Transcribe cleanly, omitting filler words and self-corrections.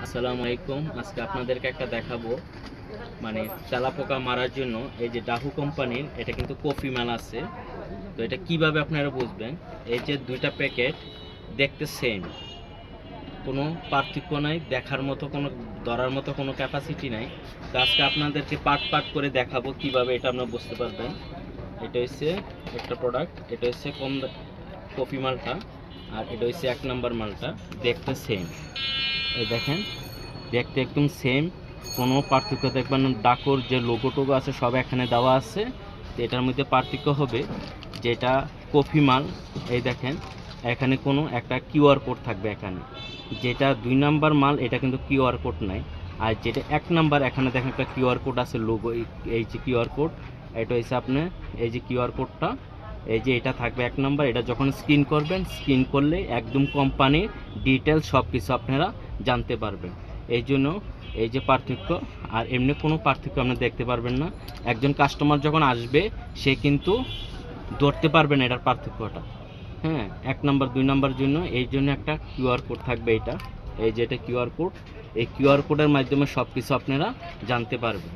আসসালামু আলাইকুম। আজকে আপনাদেরকে একটা দেখাবো মানে তেলাপোকা মারার জন্য এই যে ডাহু কোম্পানির এটা কিন্তু কফি মাল আছে। তো এটা কিভাবে আপনারা বুঝবেন, এই যে দুইটা প্যাকেট দেখতে সেম, কোনো পার্থক্য নাই, দেখার মতো কোনো ধরার মতো কোনো ক্যাপাসিটি নাই। তো আজকে আপনাদেরকে পার্ট পার্ট করে দেখাবো কিভাবে এটা আপনারা বুঝতে পারবেন। এটা হচ্ছে একটা প্রোডাক্ট, এটা হচ্ছে কফি মালটা, আর এটা হচ্ছে 1 নম্বর মালটা। দেখতে সেম, এই দেখেন, দেখতে একদম সেম, কোনো পার্থক্য দেখবেন না। ডাকোর যে লোগো টোগো আছে সব এখানে দেওয়া আছে। তো এটার মধ্যে পার্থক্য হবে যেটা কফি মাল, এই দেখেন এখানে কোনো একটা কিউআর কোড থাকবে এখানে। যেটা 2 নম্বর মাল এটা কিন্তু কিউআর কোড নাই। আর যেটা 1 নম্বর এখানে দেখেন একটা কিউআর কোড আছে, লোগো, এই যে কিউআর কোড, এটা হচ্ছে আপনার এই যে কিউআর কোডটা, এই যে এটা থাকবে 1 নম্বর। এটা যখন স্ক্যান করবেন, স্ক্যান করলে একদম কোম্পানির ডিটেলস সব কিছু আপনারা জানতে পারবেন। এই জন্য এই যে পার্থক্য, আর এমনি কোনো পার্থক্য আপনি দেখতে পারবেন না। একজন কাস্টমার যখন আসবে সে কিন্তু ধরতে পারবে না এটার পার্থক্যটা। হ্যাঁ, 1 নম্বর 2 নম্বর জন্য এই জন্য একটা কিউআর কোড থাকবে। এটা এই যে এটা কিউআর কোড, এই কিউআর কোডের মাধ্যমে সব কিছু আপনারা জানতে পারবেন।